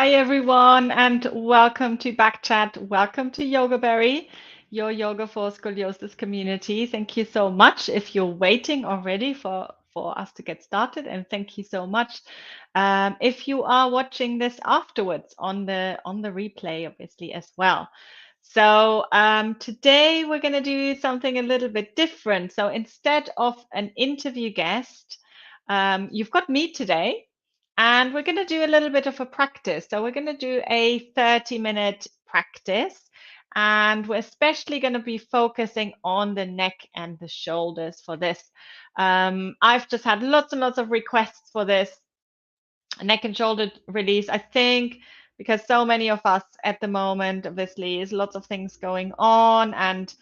Hi, everyone, and welcome to Backchat. Welcome to YOGABERRY, your Yoga for Scoliosis community. Thank you so much if you're waiting already for us to get started, and thank you so much if you are watching this afterwards on the replay, obviously as well. So today we're going to do something a little bit different. So instead of an interview guest, you've got me today. And we're going to do a little bit of a practice. So we're going to do a 30-minute practice. And we're especially going to be focusing on the neck and the shoulders for this. I've just had lots and lots of requests for this neck and shoulder release. I think because so many of us at the moment, obviously, is lots of things going on. And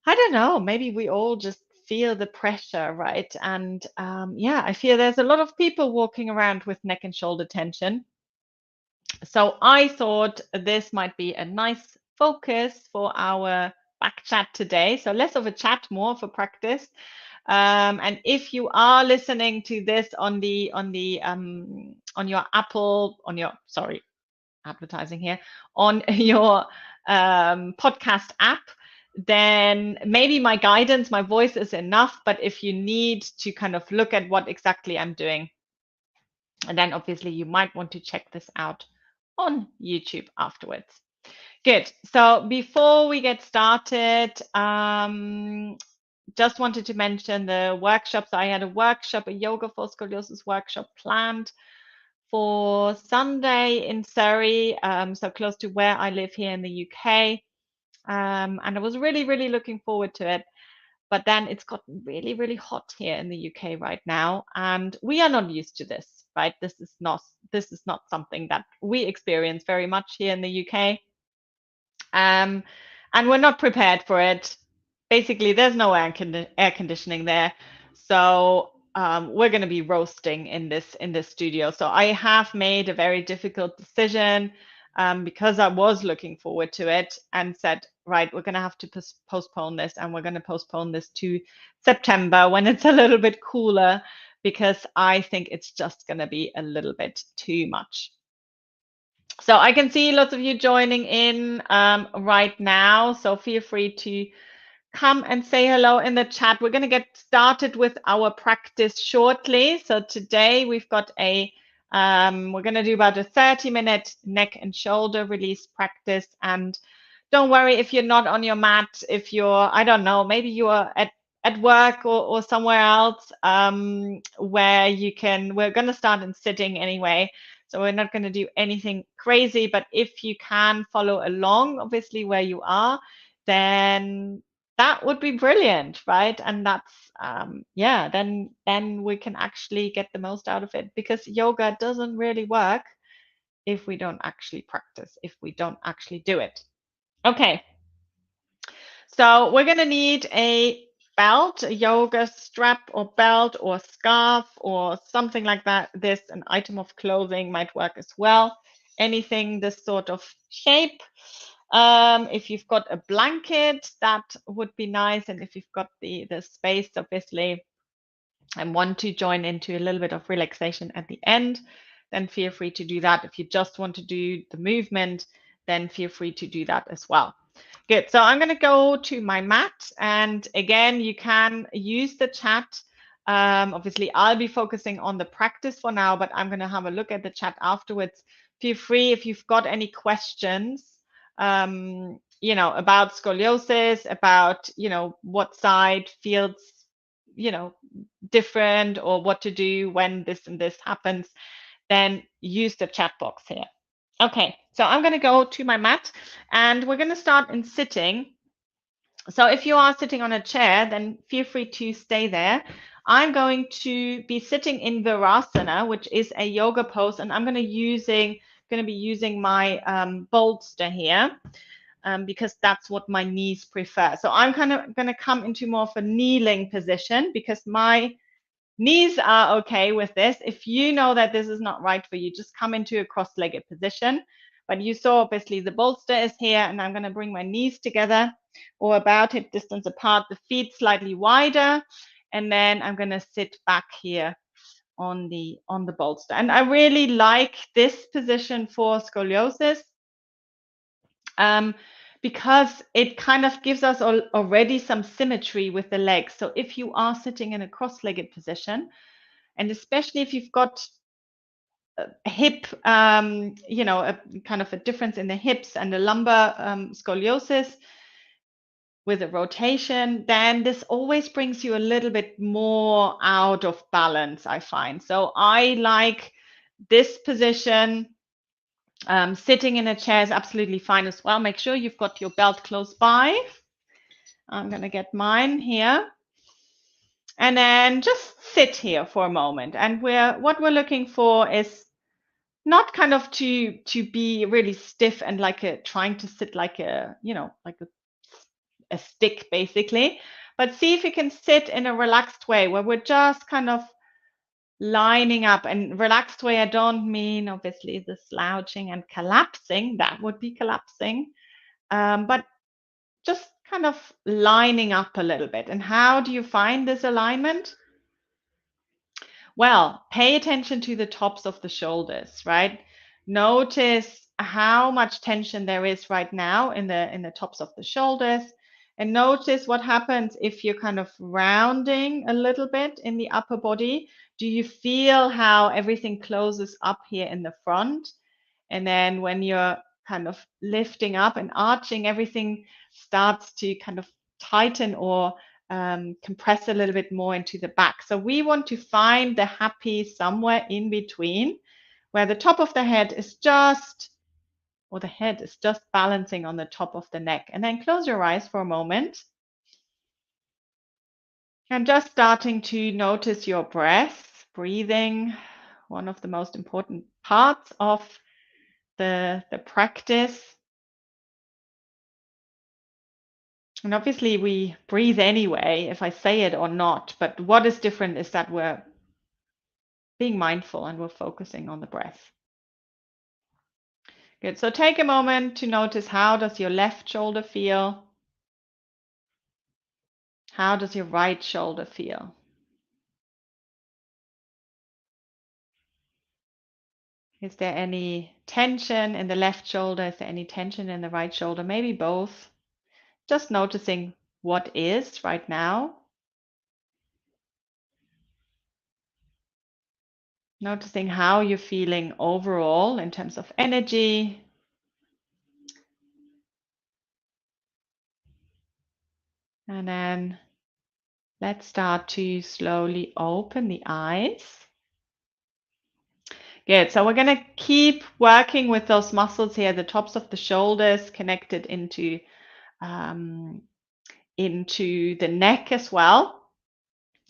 I don't know, maybe we all just feel the pressure, right? And yeah, I feel there's a lot of people walking around with neck and shoulder tension. So I thought this might be a nice focus for our back chat today. So less of a chat, more of a practice. And if you are listening to this on your Apple, sorry, advertising here, on your podcast app, then maybe my guidance, my voice is enough. But if you need to kind of look at what exactly I'm doing, and then obviously you might want to check this out on YouTube afterwards. Good. So before we get started, just wanted to mention the workshops. I had a workshop, a Yoga for Scoliosis workshop planned for Sunday in Surrey, so close to where I live here in the UK. And I was really, really looking forward to it. But then it's gotten really, really hot here in the UK right now, and we are not used to this, right? This is not something that we experience very much here in the UK. And we're not prepared for it. Basically, there's no air conditioning there, so we're going to be roasting in this studio. So I have made a very difficult decision because I was looking forward to it and said, right, we're going to have to postpone this, and we're going to postpone this to September when it's a little bit cooler, because I think it's just going to be a little bit too much. So I can see lots of you joining in right now. So feel free to come and say hello in the chat. We're going to get started with our practice shortly. So today we've got we're going to do about a 30-minute neck and shoulder release practice. And don't worry if you're not on your mat, if you're, I don't know, maybe you are at work or somewhere else where we're going to start in sitting anyway. So we're not going to do anything crazy, but if you can follow along, obviously where you are, then that would be brilliant, right? And that's yeah, then we can actually get the most out of it, because yoga doesn't really work if we don't actually practice, if we don't actually do it. Okay, so we're going to need a belt, a yoga strap or belt or scarf or something like that. This, an item of clothing, might work as well. Anything this sort of shape. If you've got a blanket, that would be nice. And if you've got the space, obviously, and want to join into a little bit of relaxation at the end, then feel free to do that. If you just want to do the movement, then feel free to do that as well. Good. So I'm going to go to my mat. And again, you can use the chat. Obviously, I'll be focusing on the practice for now, but I'm going to have a look at the chat afterwards. Feel free if you've got any questions, about scoliosis, about, what side feels, different, or what to do when this and this happens, then use the chat box here. Okay, so I'm going to go to my mat, and we're going to start in sitting. So if you are sitting on a chair, then feel free to stay there. I'm going to be sitting in Virasana, which is a yoga pose, and I'm going to be using my bolster here. Because that's what my knees prefer. So I'm kind of going to come into more of a kneeling position, because my knees are okay with this. If you know that this is not right for you, just come into a cross-legged position. But you saw, obviously, the bolster is here, and I'm going to bring my knees together or about hip distance apart, the feet slightly wider, and then I'm going to sit back here on the bolster. And I really like this position for scoliosis, because it kind of gives us already some symmetry with the legs. So if you are sitting in a cross-legged position, and especially if you've got a hip, a kind of a difference in the hips and the lumbar scoliosis with a rotation, then this always brings you a little bit more out of balance, I find. So I like this position. Sitting in a chair is absolutely fine as well. Make sure you've got your belt close by. I'm going to get mine here. And then just sit here for a moment. And what we're looking for is not kind of to be really stiff and trying to sit like a stick basically, but see if you can sit in a relaxed way where we're just kind of lining up. And relaxed way, I don't mean obviously the slouching and collapsing, that would be collapsing, but just kind of lining up a little bit. And how do you find this alignment? Well, pay attention to the tops of the shoulders, right? Notice how much tension there is right now in the tops of the shoulders. And notice what happens if you're kind of rounding a little bit in the upper body. Do you feel how everything closes up here in the front? And then when you're kind of lifting up and arching, everything starts to kind of tighten or compress a little bit more into the back. So we want to find the happy somewhere in between, where the top of the head is just, or the head is just balancing on the top of the neck. And then close your eyes for a moment. And just starting to notice your breath, breathing, one of the most important parts of the practice. And obviously we breathe anyway, if I say it or not, but what is different is that we're being mindful and we're focusing on the breath. Good, so take a moment to notice, how does your left shoulder feel? How does your right shoulder feel? Is there any tension in the left shoulder? Is there any tension in the right shoulder? Maybe both. Just noticing what is right now. Noticing how you're feeling overall in terms of energy. And then let's start to slowly open the eyes. Good. So we're going to keep working with those muscles here, the tops of the shoulders connected into the neck as well.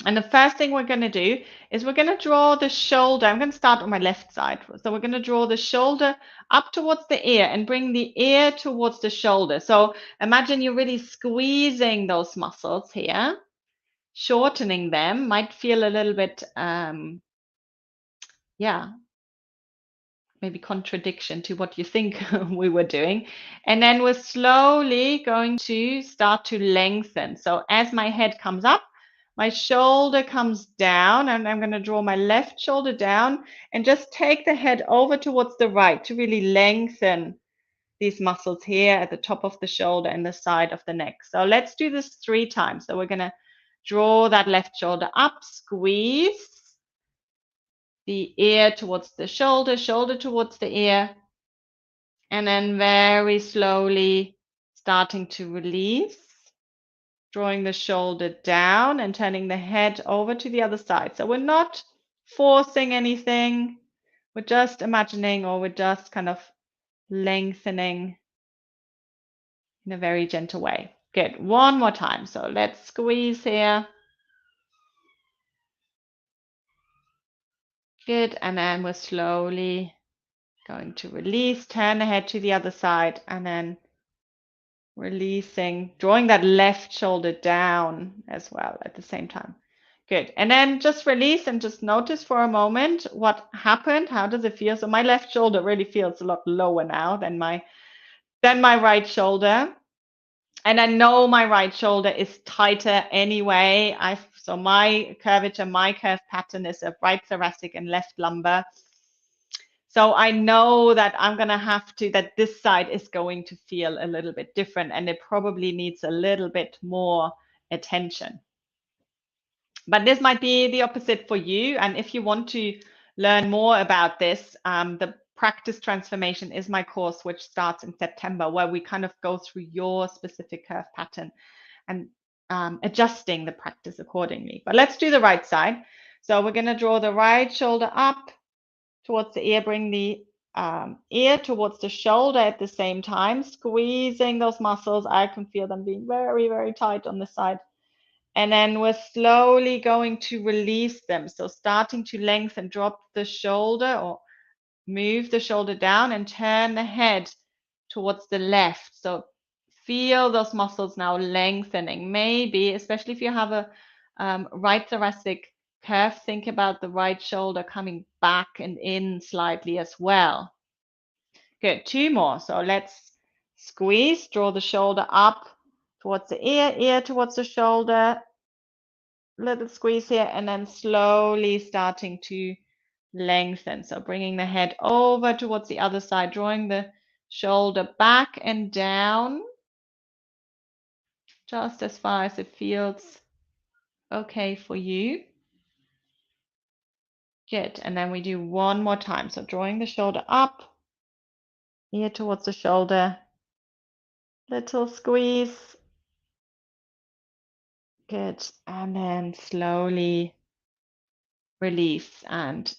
And the first thing we're going to do is we're going to draw the shoulder. I'm going to start on my left side. So we're going to draw the shoulder up towards the ear and bring the ear towards the shoulder. So imagine you're really squeezing those muscles here, shortening them. Might feel a little bit, maybe contradiction to what you think we were doing. And then we're slowly going to start to lengthen. So as my head comes up, my shoulder comes down, and I'm going to draw my left shoulder down and just take the head over towards the right to really lengthen these muscles here at the top of the shoulder and the side of the neck. So let's do this 3 times. So we're going to draw that left shoulder up, squeeze the ear towards the shoulder, shoulder towards the ear, and then very slowly starting to release, drawing the shoulder down and turning the head over to the other side. So we're not forcing anything. We're just imagining, or we're just kind of lengthening in a very gentle way. Good. One more time. So let's squeeze here. Good. And then we're slowly going to release, turn the head to the other side, and then releasing, drawing that left shoulder down as well at the same time. Good. And then just release and just notice for a moment what happened. How does it feel? So my left shoulder really feels a lot lower now than my right shoulder. And I know my right shoulder is tighter anyway. I've So my curvature, my curve pattern is a right thoracic and left lumbar. So I know that I'm going to have to, that this side is going to feel a little bit different, and it probably needs a little bit more attention. But this might be the opposite for you. And if you want to learn more about this, the Practice Transformation is my course, which starts in September, where we kind of go through your specific curve pattern and adjusting the practice accordingly. But let's do the right side. So we're going to draw the right shoulder up towards the ear, bring the ear towards the shoulder at the same time, squeezing those muscles. I can feel them being very, very tight on the side. And then we're slowly going to release them. So starting to lengthen, drop the shoulder or move the shoulder down and turn the head towards the left. So feel those muscles now lengthening. Maybe, especially if you have a right thoracic curve, think about the right shoulder coming back and in slightly as well. Good, 2 more. So let's squeeze, draw the shoulder up towards the ear, ear towards the shoulder, little squeeze here, and then slowly starting to lengthen. So bringing the head over towards the other side, drawing the shoulder back and down, just as far as it feels okay for you. Good. And then we do one more time. So drawing the shoulder up, ear towards the shoulder, little squeeze. Good. And then slowly release and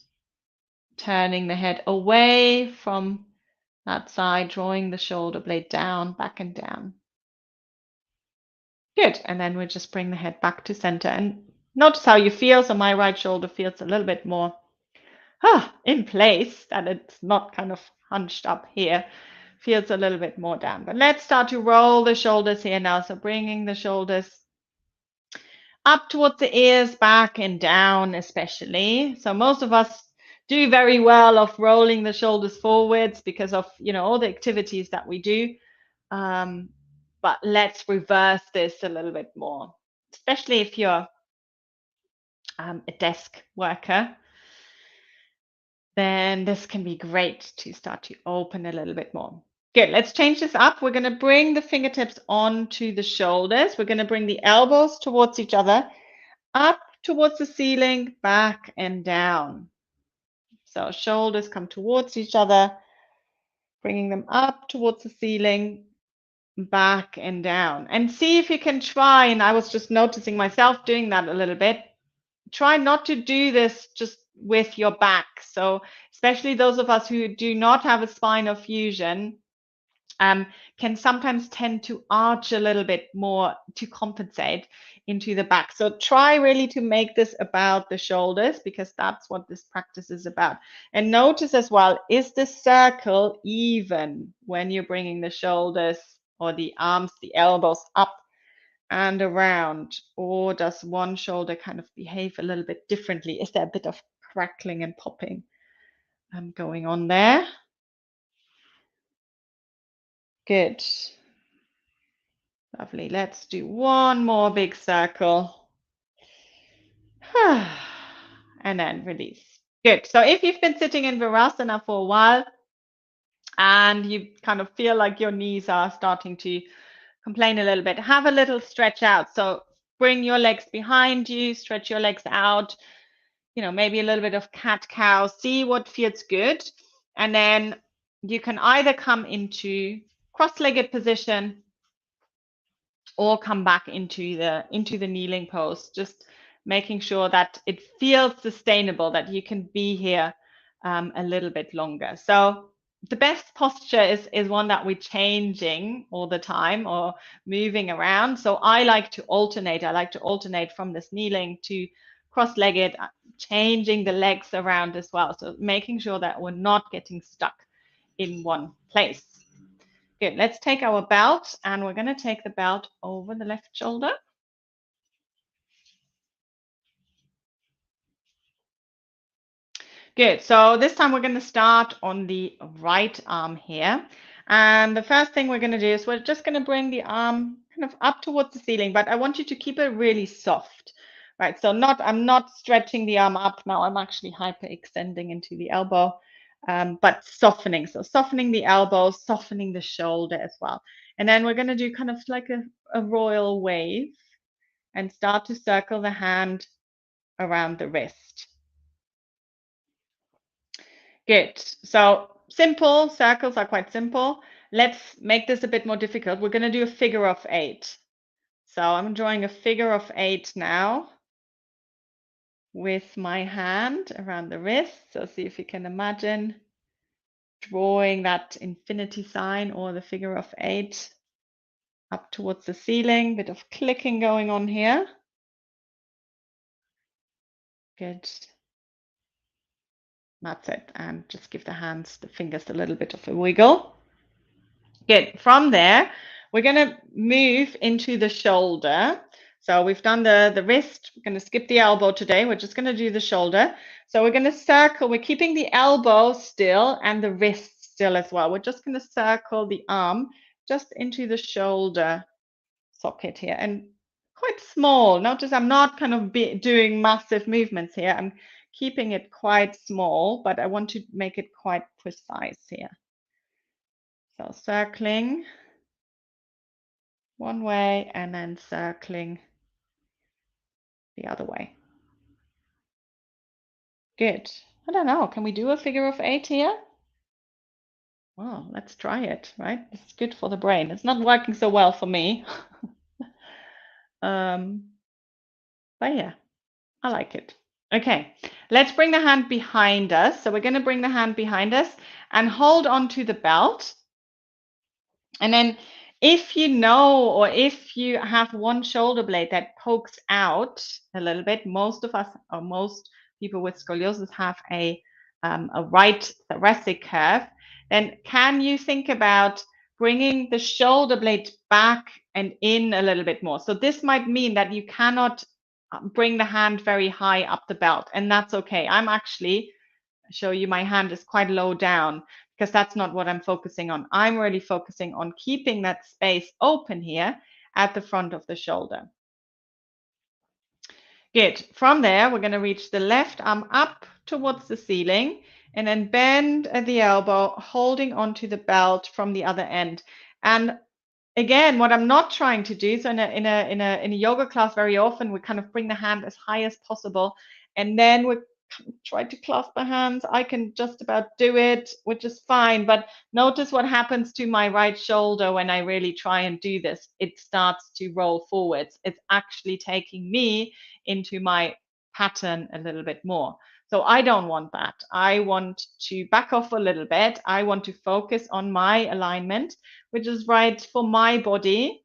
turning the head away from that side, drawing the shoulder blade down, back and down. Good. And then we'll just bring the head back to center and notice how you feel. So my right shoulder feels a little bit more in place, that it's not kind of hunched up here. Feels a little bit more down. But let's start to roll the shoulders here now. So bringing the shoulders up towards the ears, back and down especially. So most of us do very well of rolling the shoulders forwards because of, all the activities that we do. But let's reverse this a little bit more, especially if you're a desk worker. Then this can be great to start to open a little bit more. Good, let's change this up. We're going to bring the fingertips onto the shoulders. We're going to bring the elbows towards each other, up towards the ceiling, back and down. So shoulders come towards each other, bringing them up towards the ceiling, back and down. And see if you can try, and I was just noticing myself doing that a little bit, try not to do this just with your back. So especially those of us who do not have a spinal fusion can sometimes tend to arch a little bit more to compensate into the back. So try really to make this about the shoulders, because that's what this practice is about. And notice as well, is the circle even when you're bringing the shoulders or the arms, the elbows up and around, or does one shoulder kind of behave a little bit differently? Is there a bit of crackling and popping going on there? Good. Lovely. Let's do one more big circle. And then release. Good. So if you've been sitting in Virasana for a while and you kind of feel like your knees are starting to complain a little bit, have a little stretch out. So bring your legs behind you, stretch your legs out, maybe a little bit of cat-cow, see what feels good. And then you can either come into cross-legged position or come back into the kneeling pose, just making sure that it feels sustainable, that you can be here a little bit longer. So the best posture is one that we're changing all the time or moving around. So I like to alternate. I like to alternate from this kneeling to cross-legged, changing the legs around as well. So making sure that we're not getting stuck in one place. Good, let's take our belt, and we're going to take the belt over the left shoulder. Good, so this time we're going to start on the right arm here. And the first thing we're going to do is we're just going to bring the arm kind of up towards the ceiling, but I want you to keep it really soft. Right, so I'm not stretching the arm up now. I'm actually hyperextending into the elbow, but softening. So softening the elbow, softening the shoulder as well. And then we're going to do kind of like a royal wave and start to circle the hand around the wrist. Good. So simple, circles are quite simple. Let's make this a bit more difficult. We're going to do a figure of 8. So I'm drawing a figure of 8 now with my hand around the wrist. So see if you can imagine drawing that infinity sign or the figure of 8 up towards the ceiling. Bit of clicking going on here. Good. That's it. And just give the fingers a little bit of a wiggle. Good. From there, we're going to move into the shoulder. So we've done the wrist. We're going to skip the elbow today. We're just going to do the shoulder. So we're going to circle. We're keeping the elbow still and the wrist still as well. We're just going to circle the arm just into the shoulder socket here, and quite small. Notice I'm not kind of doing massive movements here. I'm keeping it quite small, but I want to make it quite precise here. So circling one way and then circling the other way. Good. I don't know. Can we do a figure of 8 here? Well, let's try it, right? It's good for the brain. It's not working so well for me. But yeah, I like it. Okay, let's bring the hand behind us. So we're going to bring the hand behind us and hold on to the belt. And then if you know, or if you have one shoulder blade that pokes out a little bit, most of us, or most people with scoliosis have a right thoracic curve, then can you think about bringing the shoulder blade back and in a little bit more? So this might mean that you cannot bring the hand very high up the belt, and that's okay. I'm actually show you my hand is quite low down because that's not what I'm focusing on. I'm really focusing on keeping that space open here at the front of the shoulder. Good. From there, we're going to reach the left arm up towards the ceiling and then bend at the elbow, holding onto the belt from the other end. And again, what I'm not trying to do, so in a yoga class, very often we kind of bring the hand as high as possible, and then we try to clasp the hands. I can just about do it, which is fine. But notice what happens to my right shoulder when I really try and do this. It starts to roll forwards. It's actually taking me into my pattern a little bit more. So I don't want that. I want to back off a little bit. I want to focus on my alignment, which is right for my body.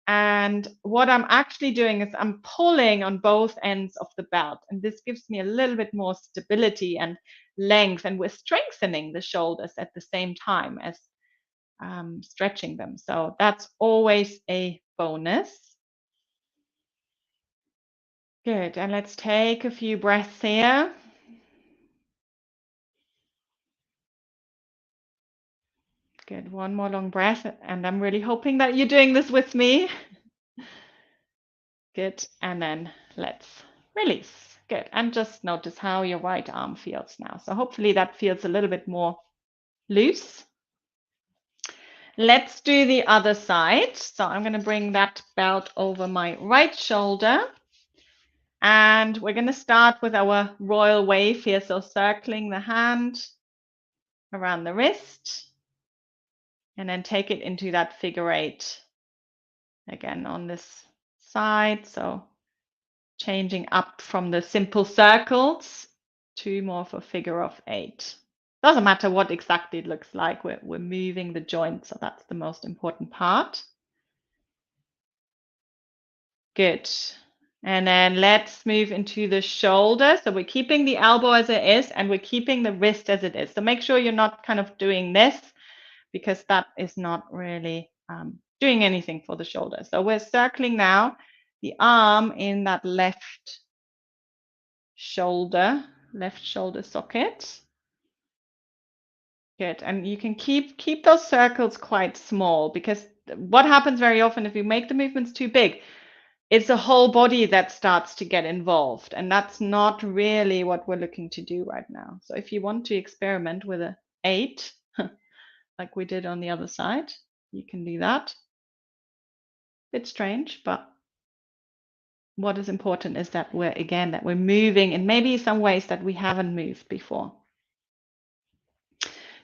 And what I'm actually doing is I'm pulling on both ends of the belt. And this gives me a little bit more stability and length. And we're strengthening the shoulders at the same time as stretching them. So that's always a bonus. Good. And let's take a few breaths here. Good. One more long breath. And I'm really hoping that you're doing this with me. Good. And then let's release. Good. And just notice how your right arm feels now. So hopefully that feels a little bit more loose. Let's do the other side. So I'm going to bring that belt over my right shoulder. And we're going to start with our royal wave here. So circling the hand around the wrist and then take it into that figure 8 again on this side. So changing up from the simple circles to more of a figure of 8. Doesn't matter what exactly it looks like. We're moving the joint, so that's the most important part. Good. And then let's move into the shoulder. So we're keeping the elbow as it is, and we're keeping the wrist as it is. So make sure you're not kind of doing this, because that is not really doing anything for the shoulder. So we're circling now the arm in that left shoulder socket. Good. And you can keep those circles quite small, because what happens very often if you make the movements too big, it's a whole body that starts to get involved. And that's not really what we're looking to do right now. So if you want to experiment with a 8, like we did on the other side, you can do that. It's strange, but what is important is that we're moving in maybe some ways that we haven't moved before.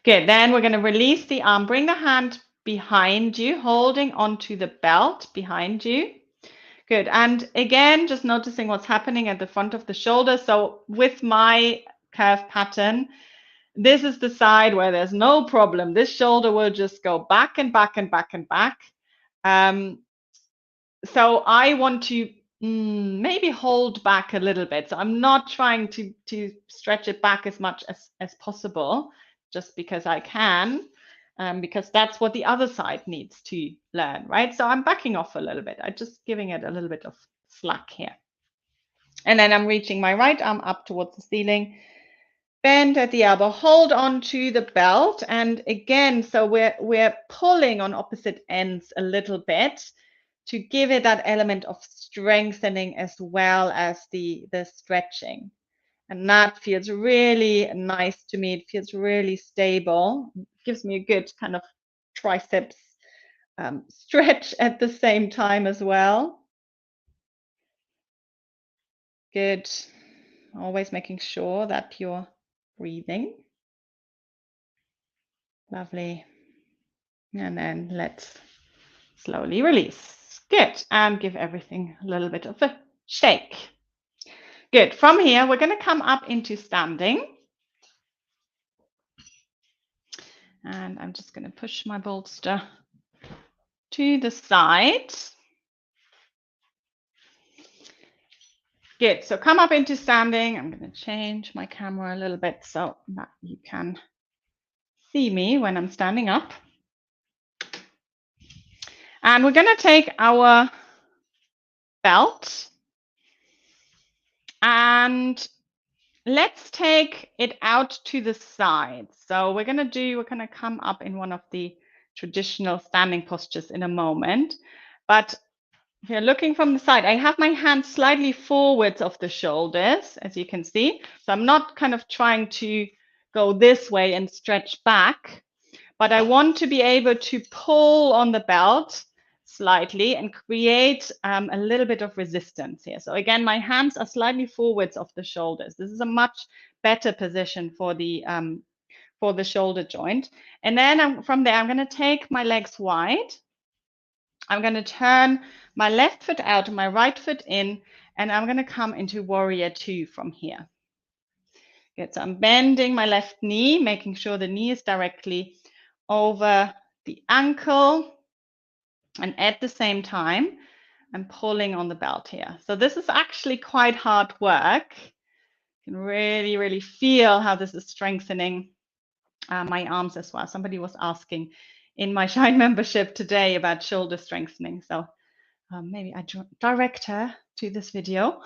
Good, then we're going to release the arm. Bring the hand behind you, holding onto the belt behind you. Good, and again, just noticing what's happening at the front of the shoulder. So with my curve pattern, this is the side where there's no problem. This shoulder will just go back and back and back and back. So I want to maybe hold back a little bit. So I'm not trying to stretch it back as much as possible, just because I can, because that's what the other side needs to learn, right? So I'm backing off a little bit. I'm just giving it a little bit of slack here. And then I'm reaching my right arm up towards the ceiling. Bend at the elbow, hold on to the belt. And again, so we're pulling on opposite ends a little bit to give it that element of strengthening as well as the stretching. And that feels really nice to me. It feels really stable. It gives me a good kind of triceps stretch at the same time as well. Good. Always making sure that you're breathing. Lovely. And then let's slowly release. Good. And give everything a little bit of a shake. Good. From here, we're going to come up into standing. And I'm just going to push my bolster to the side. Good. So come up into standing. I'm going to change my camera a little bit so that you can see me when I'm standing up. And we're going to take our belt and let's take it out to the side. So we're going to come up in one of the traditional standing postures in a moment. But if you're looking from the side, I have my hands slightly forwards of the shoulders, as you can see. So I'm not kind of trying to go this way and stretch back, but I want to be able to pull on the belt slightly and create a little bit of resistance here. So again, my hands are slightly forwards of the shoulders. This is a much better position for the shoulder joint. And then from there, I'm going to take my legs wide. I'm going to turn my left foot out and my right foot in, and I'm going to come into warrior 2 from here. Good. So I'm bending my left knee, making sure the knee is directly over the ankle. And at the same time, I'm pulling on the belt here. So this is actually quite hard work. You can really, really feel how this is strengthening my arms as well. Somebody was asking in my Shine membership today about shoulder strengthening. So maybe I direct her to this video.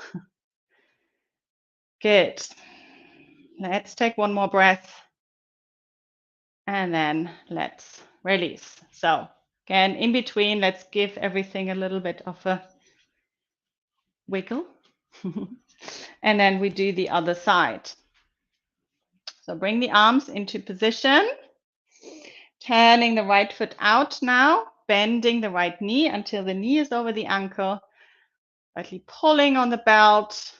Good. Let's take one more breath. And then let's release. So again, in between, let's give everything a little bit of a wiggle. And then we do the other side. So bring the arms into position. Turning the right foot out now, bending the right knee until the knee is over the ankle, lightly pulling on the belt.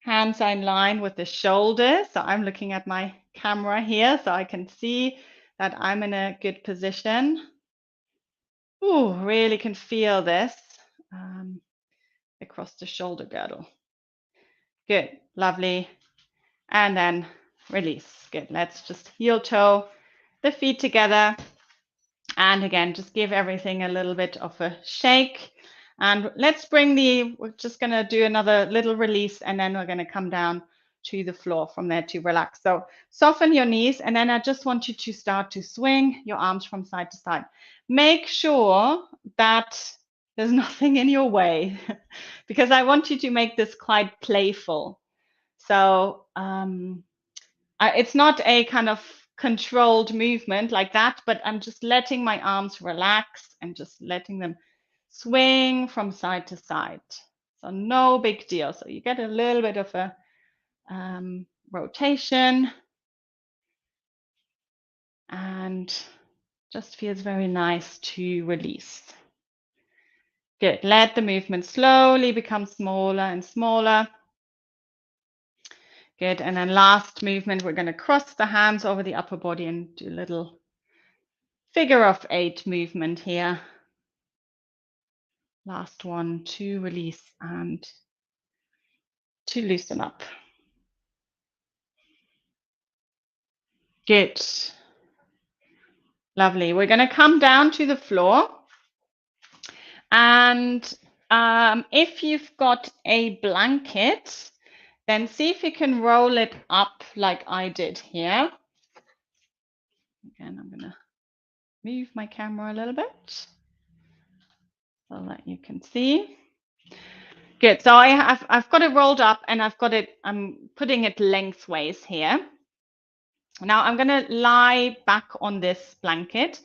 Hands are in line with the shoulders. So I'm looking at my camera here so I can see that I'm in a good position. Ooh, really can feel this across the shoulder girdle. Good, lovely. And then release. Good, let's just heel toe the feet together. And again, just give everything a little bit of a shake. And let's we're just going to do another little release, and then we're going to come down to the floor from there to relax. So soften your knees, and then I just want you to start to swing your arms from side to side. Make sure that there's nothing in your way, because I want you to make this quite playful. So it's not a kind of controlled movement like that, but I'm just letting my arms relax and just letting them swing from side to side. So no big deal. So you get a little bit of a rotation, and just feels very nice to release. Good. Let the movement slowly become smaller and smaller. Good. And then last movement, we're going to cross the hands over the upper body and do a little figure of 8 movement here. Last one to release and to loosen up. Good. Lovely. We're going to come down to the floor. And if you've got a blanket, then see if you can roll it up like I did here. Again, I'm going to move my camera a little bit so that you can see. Good. So I've got it rolled up, and I'm putting it lengthways here. Now I'm going to lie back on this blanket.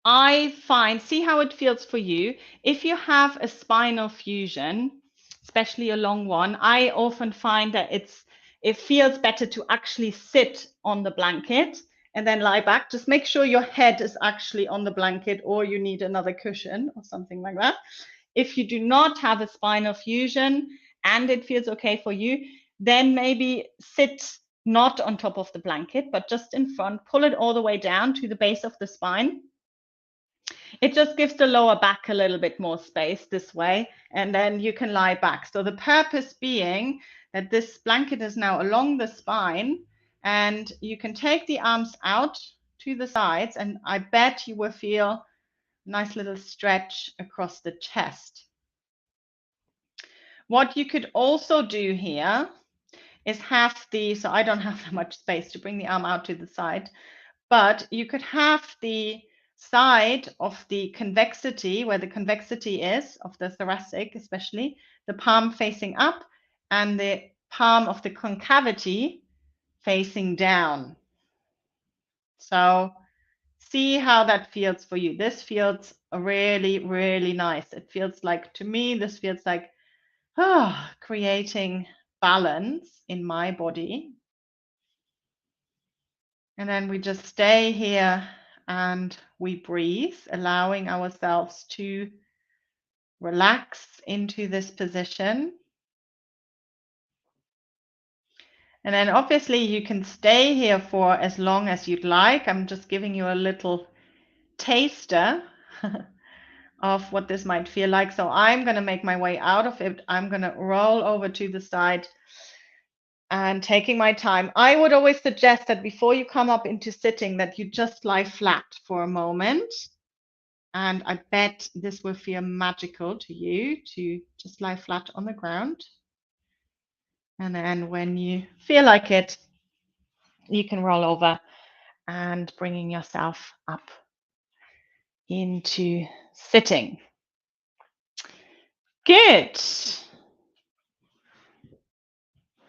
I find, see how it feels for you. If you have a spinal fusion, especially a long one, I often find that it feels better to actually sit on the blanket and then lie back. Just make sure your head is actually on the blanket, or you need another cushion or something like that. If you do not have a spinal fusion and it feels okay for you, then maybe sit not on top of the blanket, but just in front, pull it all the way down to the base of the spine. It just gives the lower back a little bit more space this way, and then you can lie back. So the purpose being that this blanket is now along the spine, and you can take the arms out to the sides, and I bet you will feel a nice little stretch across the chest. What you could also do here is have so I don't have that much space to bring the arm out to the side, but you could have the side of the convexity, where the convexity is, of the thoracic especially, the palm facing up, and the palm of the concavity facing down. So see how that feels for you. This feels really, really nice. It feels like, to me, this feels like creating balance in my body. And then we just stay here and we breathe, allowing ourselves to relax into this position. And then obviously you can stay here for as long as you'd like. I'm just giving you a little taster of what this might feel like. So I'm going to make my way out of it. I'm going to roll over to the side and taking my time. I would always suggest that before you come up into sitting, that you just lie flat for a moment. And I bet this will feel magical to you, to just lie flat on the ground. And then when you feel like it, you can roll over and bringing yourself up into sitting. Good.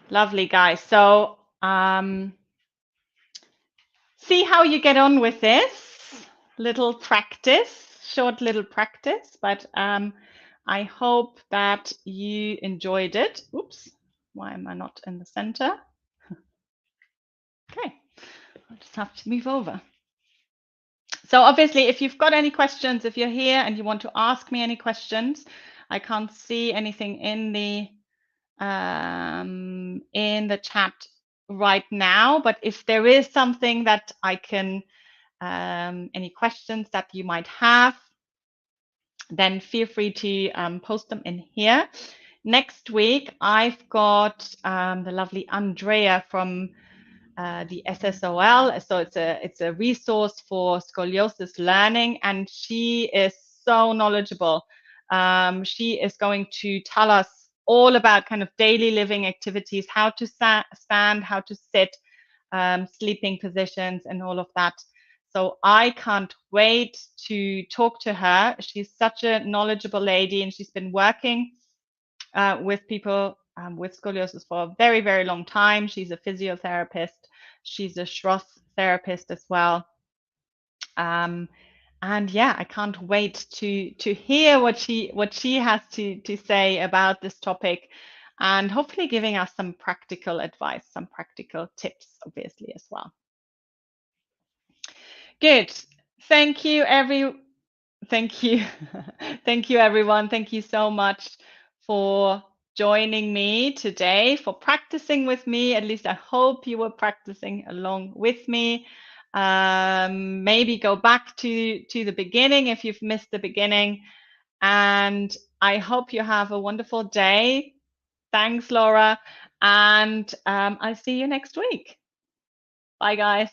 Lovely, guys. So see how you get on with this little practice, short little practice, but I hope that you enjoyed it. Oops, why am I not in the center? Okay, I'll just have to move over. So obviously, if you've got any questions, if you're here and you want to ask me any questions, I can't see anything in the chat right now, but if there is something that I can, any questions that you might have, then feel free to post them in here. Next week, I've got the lovely Andrea from the SSOL. So it's a resource for scoliosis learning, and she is so knowledgeable. She is going to tell us all about kind of daily living activities, how to stand, how to sit, sleeping positions, and all of that. So I can't wait to talk to her. She's such a knowledgeable lady, and she's been working with people with scoliosis for a very, very long time. She's a physiotherapist. She's a Schroth therapist as well. And yeah, I can't wait to hear what she has to say about this topic, and hopefully giving us some practical advice, some practical tips, obviously, as well. Good. Thank you, thank you. Thank you, everyone. Thank you so much for joining me today, for practicing with me. At least I hope you were practicing along with me. Maybe go back to the beginning if you've missed the beginning. And I hope you have a wonderful day. Thanks, Laura. And I'll see you next week. Bye, guys.